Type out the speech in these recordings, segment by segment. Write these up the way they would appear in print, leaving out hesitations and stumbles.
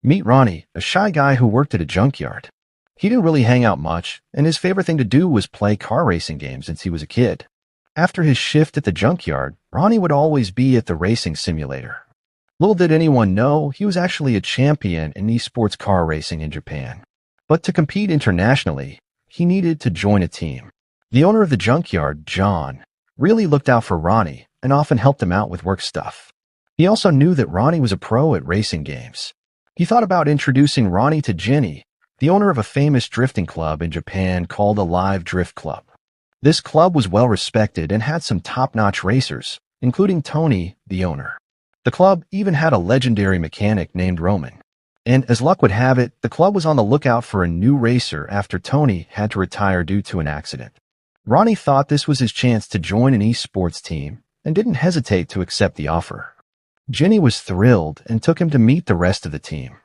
Meet Ronnie, a shy guy who worked at a junkyard. He didn't really hang out much, and his favorite thing to do was play car racing games since he was a kid. After his shift at the junkyard, Ronnie would always be at the racing simulator. Little did anyone know, he was actually a champion in esports car racing in Japan. But to compete internationally, he needed to join a team. The owner of the junkyard, John, really looked out for Ronnie and often helped him out with work stuff. He also knew that Ronnie was a pro at racing games. He thought about introducing Ronnie to Jenny, the owner of a famous drifting club in Japan called Alive Drift Club. This club was well respected and had some top-notch racers, including Tony, the owner. The club even had a legendary mechanic named Roman. And as luck would have it, the club was on the lookout for a new racer after Tony had to retire due to an accident. Ronnie thought this was his chance to join an esports team and didn't hesitate to accept the offer. Jenny was thrilled and took him to meet the rest of the team.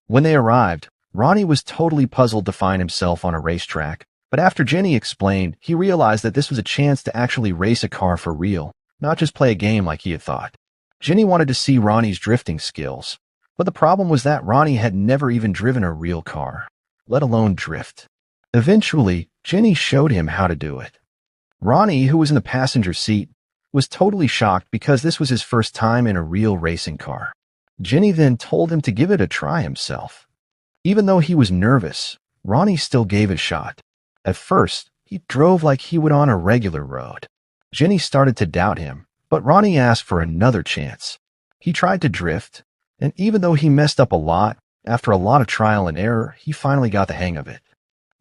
When they arrived, Ronnie was totally puzzled to find himself on a racetrack, but after Jenny explained, he realized that this was a chance to actually race a car for real, not just play a game like he had thought. Jenny wanted to see Ronnie's drifting skills, but the problem was that Ronnie had never even driven a real car, let alone drift. Eventually, Jenny showed him how to do it. Ronnie, who was in the passenger seat, was totally shocked because this was his first time in a real racing car. Jenny then told him to give it a try himself. Even though he was nervous, Ronnie still gave it a shot. At first, he drove like he would on a regular road. Jenny started to doubt him, but Ronnie asked for another chance. He tried to drift, and even though he messed up a lot, after a lot of trial and error, he finally got the hang of it.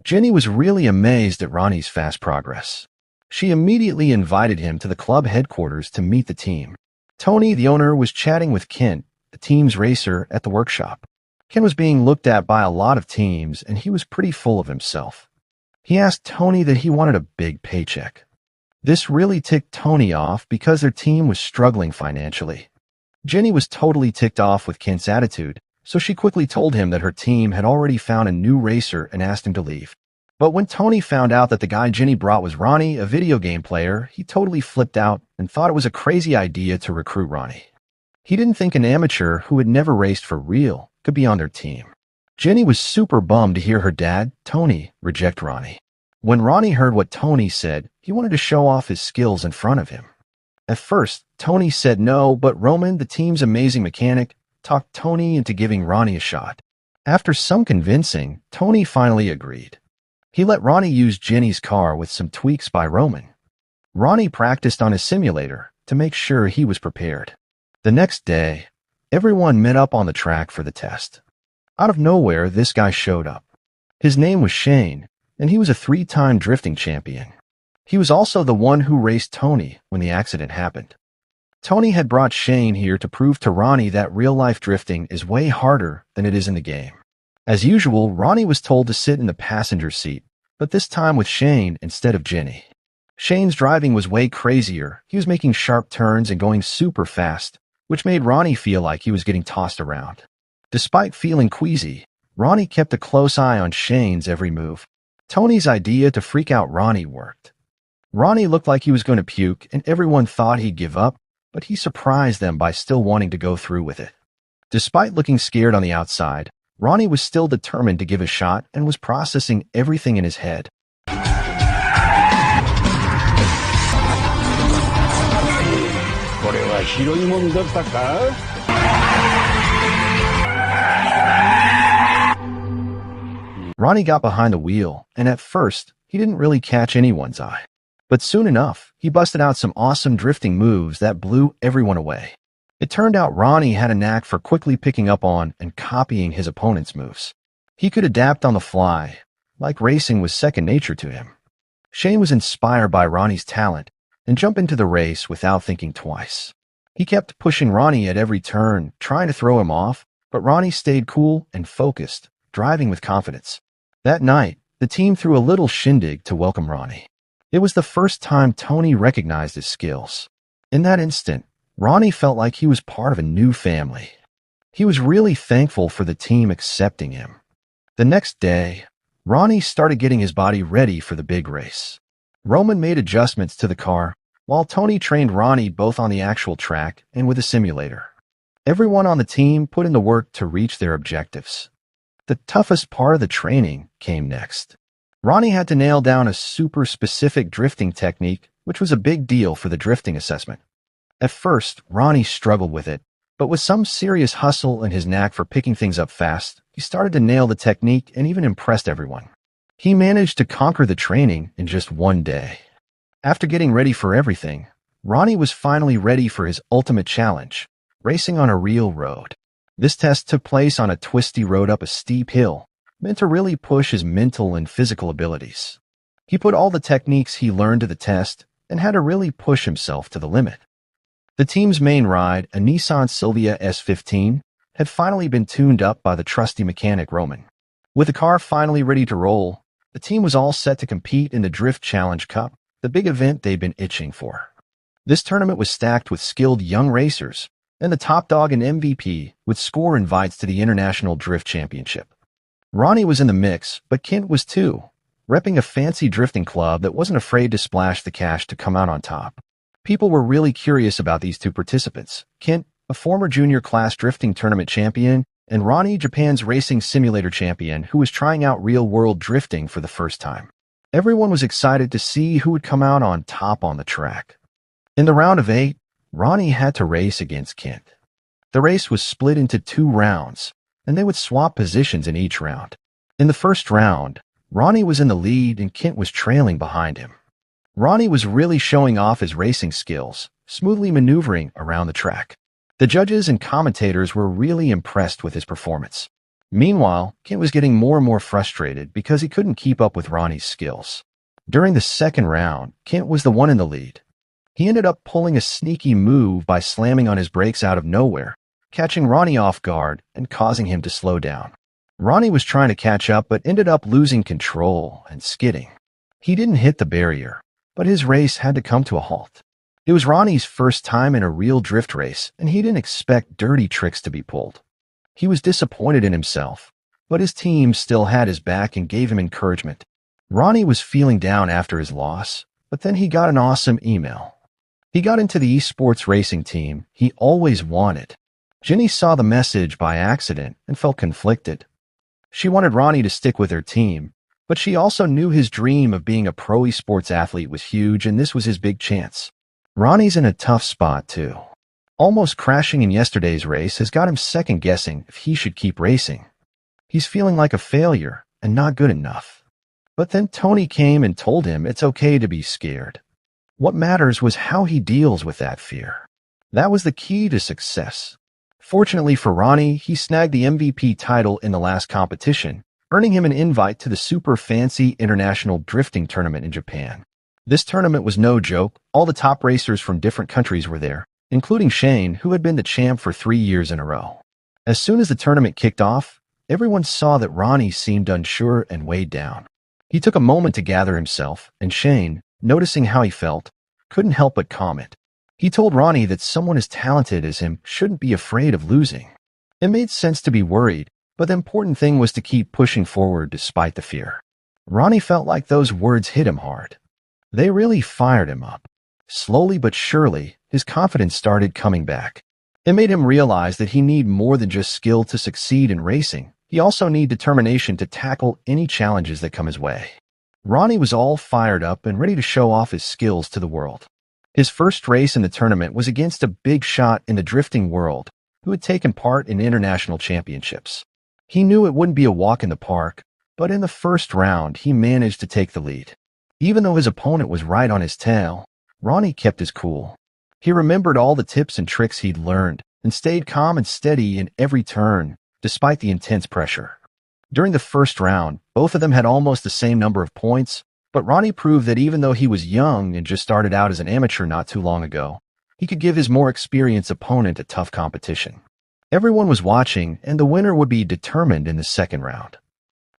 Jenny was really amazed at Ronnie's fast progress. She immediately invited him to the club headquarters to meet the team. Tony, the owner, was chatting with Kent, the team's racer, at the workshop. Ken was being looked at by a lot of teams, and he was pretty full of himself. He asked Tony that he wanted a big paycheck. This really ticked Tony off because their team was struggling financially. Jenny was totally ticked off with Kent's attitude, so she quickly told him that her team had already found a new racer and asked him to leave. But when Tony found out that the guy Jenny brought was Ronnie, a video game player, he totally flipped out and thought it was a crazy idea to recruit Ronnie. He didn't think an amateur who had never raced for real could be on their team. Jenny was super bummed to hear her dad, Tony, reject Ronnie. When Ronnie heard what Tony said, he wanted to show off his skills in front of him. At first, Tony said no, but Roman, the team's amazing mechanic, talked Tony into giving Ronnie a shot. After some convincing, Tony finally agreed. He let Ronnie use Jenny's car with some tweaks by Roman. Ronnie practiced on his simulator to make sure he was prepared. The next day, everyone met up on the track for the test. Out of nowhere, this guy showed up. His name was Shane, and he was a 3-time drifting champion. He was also the one who raced Tony when the accident happened. Tony had brought Shane here to prove to Ronnie that real-life drifting is way harder than it is in the game. As usual, Ronnie was told to sit in the passenger seat, but this time with Shane instead of Jenny. Shane's driving was way crazier. He was making sharp turns and going super fast, which made Ronnie feel like he was getting tossed around. Despite feeling queasy, Ronnie kept a close eye on Shane's every move. Tony's idea to freak out Ronnie worked. Ronnie looked like he was going to puke, and everyone thought he'd give up, but he surprised them by still wanting to go through with it. Despite looking scared on the outside, Ronnie was still determined to give a shot and was processing everything in his head. Ronnie got behind the wheel, and at first, he didn't really catch anyone's eye. But soon enough, he busted out some awesome drifting moves that blew everyone away. It turned out Ronnie had a knack for quickly picking up on and copying his opponent's moves. He could adapt on the fly, like racing was second nature to him. Shane was inspired by Ronnie's talent and jumped into the race without thinking twice. He kept pushing Ronnie at every turn, trying to throw him off, but Ronnie stayed cool and focused, driving with confidence. That night, the team threw a little shindig to welcome Ronnie. It was the first time Tony recognized his skills. In that instant, Ronnie felt like he was part of a new family. He was really thankful for the team accepting him. The next day, Ronnie started getting his body ready for the big race. Roman made adjustments to the car, while Tony trained Ronnie both on the actual track and with a simulator. Everyone on the team put in the work to reach their objectives. The toughest part of the training came next. Ronnie had to nail down a super specific drifting technique, which was a big deal for the drifting assessment. At first, Ronnie struggled with it, but with some serious hustle and his knack for picking things up fast, he started to nail the technique and even impressed everyone. He managed to conquer the training in just one day. After getting ready for everything, Ronnie was finally ready for his ultimate challenge, racing on a real road. This test took place on a twisty road up a steep hill, meant to really push his mental and physical abilities. He put all the techniques he learned to the test and had to really push himself to the limit. The team's main ride, a Nissan Silvia S15, had finally been tuned up by the trusty mechanic Roman. With the car finally ready to roll, the team was all set to compete in the Drift Challenge Cup, the big event they'd been itching for. This tournament was stacked with skilled young racers, and the top dog and MVP would score invites to the International Drift Championship. Ronnie was in the mix, but Kent was too, repping a fancy drifting club that wasn't afraid to splash the cash to come out on top. People were really curious about these two participants, Kent, a former junior class drifting tournament champion, and Ronnie, Japan's racing simulator champion, who was trying out real-world drifting for the first time. Everyone was excited to see who would come out on top on the track. In the round of 8, Ronnie had to race against Kent. The race was split into 2 rounds, and they would swap positions in each round. In the first round, Ronnie was in the lead and Kent was trailing behind him. Ronnie was really showing off his racing skills, smoothly maneuvering around the track. The judges and commentators were really impressed with his performance. Meanwhile, Kent was getting more and more frustrated because he couldn't keep up with Ronnie's skills. During the second round, Kent was the one in the lead. He ended up pulling a sneaky move by slamming on his brakes out of nowhere, catching Ronnie off guard and causing him to slow down. Ronnie was trying to catch up but ended up losing control and skidding. He didn't hit the barrier, but his race had to come to a halt. It was Ronnie's first time in a real drift race, and he didn't expect dirty tricks to be pulled. He was disappointed in himself, but his team still had his back and gave him encouragement. Ronnie was feeling down after his loss, but then he got an awesome email. He got into the esports racing team he always wanted. Jenny saw the message by accident and felt conflicted. She wanted Ronnie to stick with her team, but she also knew his dream of being a pro esports athlete was huge and this was his big chance. Ronnie's in a tough spot too. Almost crashing in yesterday's race has got him second-guessing if he should keep racing. He's feeling like a failure and not good enough. But then Tony came and told him it's okay to be scared. What matters was how he deals with that fear. That was the key to success. Fortunately for Ronnie, he snagged the MVP title in the last competition, earning him an invite to the super fancy International Drifting Tournament in Japan. This tournament was no joke. All the top racers from different countries were there, including Shane, who had been the champ for 3 years in a row. As soon as the tournament kicked off, everyone saw that Ronnie seemed unsure and weighed down. He took a moment to gather himself, and Shane, noticing how he felt, couldn't help but comment. He told Ronnie that someone as talented as him shouldn't be afraid of losing. It made sense to be worried, but the important thing was to keep pushing forward despite the fear. Ronnie felt like those words hit him hard. They really fired him up. Slowly but surely, his confidence started coming back. It made him realize that he needed more than just skill to succeed in racing. He also needed determination to tackle any challenges that come his way. Ronnie was all fired up and ready to show off his skills to the world. His first race in the tournament was against a big shot in the drifting world who had taken part in international championships. He knew it wouldn't be a walk in the park, but in the first round he managed to take the lead. Even though his opponent was right on his tail, Ronnie kept his cool. He remembered all the tips and tricks he'd learned and stayed calm and steady in every turn, despite the intense pressure. During the first round, both of them had almost the same number of points, but Ronnie proved that even though he was young and just started out as an amateur not too long ago, he could give his more experienced opponent a tough competition. Everyone was watching, and the winner would be determined in the second round.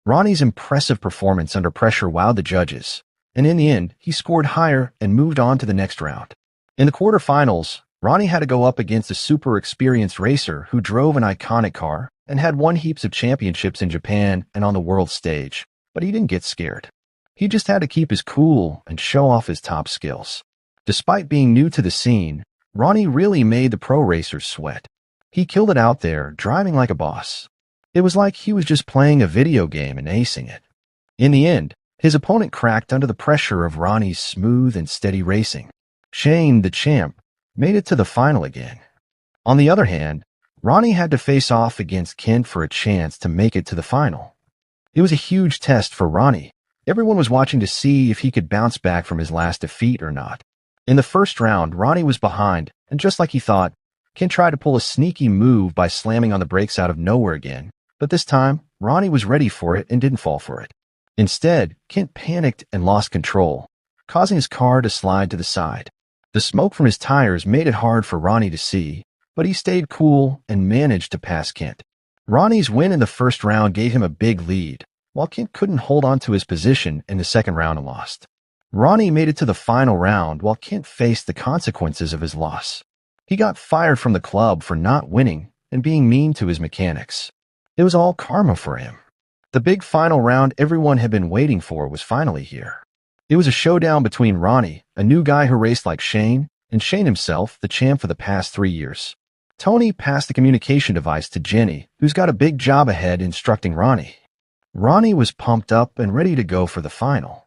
Ronnie's impressive performance under pressure wowed the judges, and in the end, he scored higher and moved on to the next round. In the quarterfinals, Ronnie had to go up against a super experienced racer who drove an iconic car and had won heaps of championships in Japan and on the world stage, but he didn't get scared. He just had to keep his cool and show off his top skills. Despite being new to the scene, Ronnie really made the pro racers sweat. He killed it out there, driving like a boss. It was like he was just playing a video game and acing it. In the end, his opponent cracked under the pressure of Ronnie's smooth and steady racing. Shane, the champ, made it to the final again. On the other hand, Ronnie had to face off against Kent for a chance to make it to the final. It was a huge test for Ronnie. Everyone was watching to see if he could bounce back from his last defeat or not. In the first round, Ronnie was behind, and just like he thought, Kent tried to pull a sneaky move by slamming on the brakes out of nowhere again. But this time, Ronnie was ready for it and didn't fall for it. Instead, Kent panicked and lost control, causing his car to slide to the side. The smoke from his tires made it hard for Ronnie to see, but he stayed cool and managed to pass Kent. Ronnie's win in the first round gave him a big lead, while Kent couldn't hold on to his position in the second round and lost. Ronnie made it to the final round while Kent faced the consequences of his loss. He got fired from the club for not winning and being mean to his mechanics. It was all karma for him. The big final round everyone had been waiting for was finally here. It was a showdown between Ronnie, a new guy who raced like Shane, and Shane himself, the champ for the past 3 years. Tony passed the communication device to Jenny, who's got a big job ahead instructing Ronnie. Ronnie was pumped up and ready to go for the final.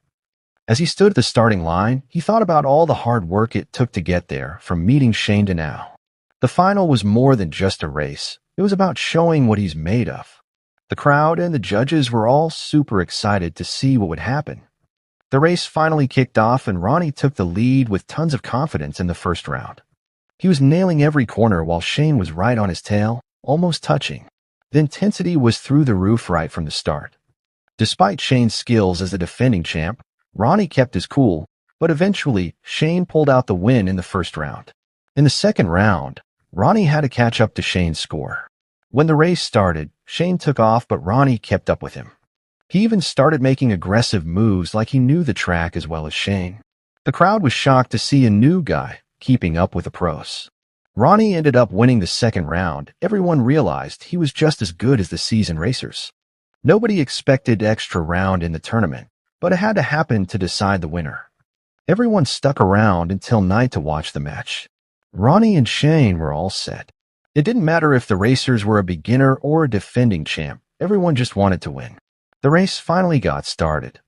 As he stood at the starting line, he thought about all the hard work it took to get there, from meeting Shane to now. The final was more than just a race. It was about showing what he's made of. The crowd and the judges were all super excited to see what would happen. The race finally kicked off and Ronnie took the lead with tons of confidence in the first round. He was nailing every corner while Shane was right on his tail, almost touching. The intensity was through the roof right from the start. Despite Shane's skills as the defending champ, Ronnie kept his cool, but eventually Shane pulled out the win in the first round. In the second round, Ronnie had to catch up to Shane's score. When the race started, Shane took off, but Ronnie kept up with him. He even started making aggressive moves like he knew the track as well as Shane. The crowd was shocked to see a new guy keeping up with the pros. Ronnie ended up winning the second round. Everyone realized he was just as good as the seasoned racers. Nobody expected extra round in the tournament, but it had to happen to decide the winner. Everyone stuck around until night to watch the match. Ronnie and Shane were all set. It didn't matter if the racers were a beginner or a defending champ. Everyone just wanted to win. The race finally got started.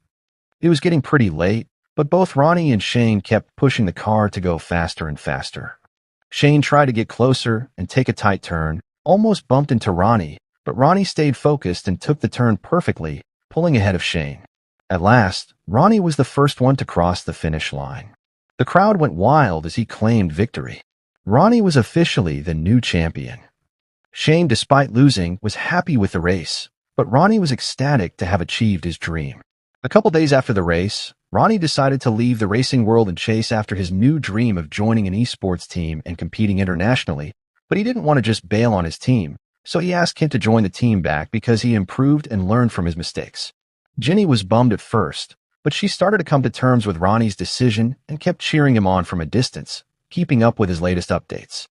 It was getting pretty late, but both Ronnie and Shane kept pushing the car to go faster and faster. Shane tried to get closer and take a tight turn, almost bumped into Ronnie, but Ronnie stayed focused and took the turn perfectly, pulling ahead of Shane. At last, Ronnie was the first one to cross the finish line. The crowd went wild as he claimed victory. Ronnie was officially the new champion. Shane, despite losing, was happy with the race, but Ronnie was ecstatic to have achieved his dream. A couple days after the race, Ronnie decided to leave the racing world and chase after his new dream of joining an esports team and competing internationally, but he didn't want to just bail on his team, so he asked Kent to join the team back because he improved and learned from his mistakes. Jenny was bummed at first, but she started to come to terms with Ronnie's decision and kept cheering him on from a distance, keeping up with his latest updates.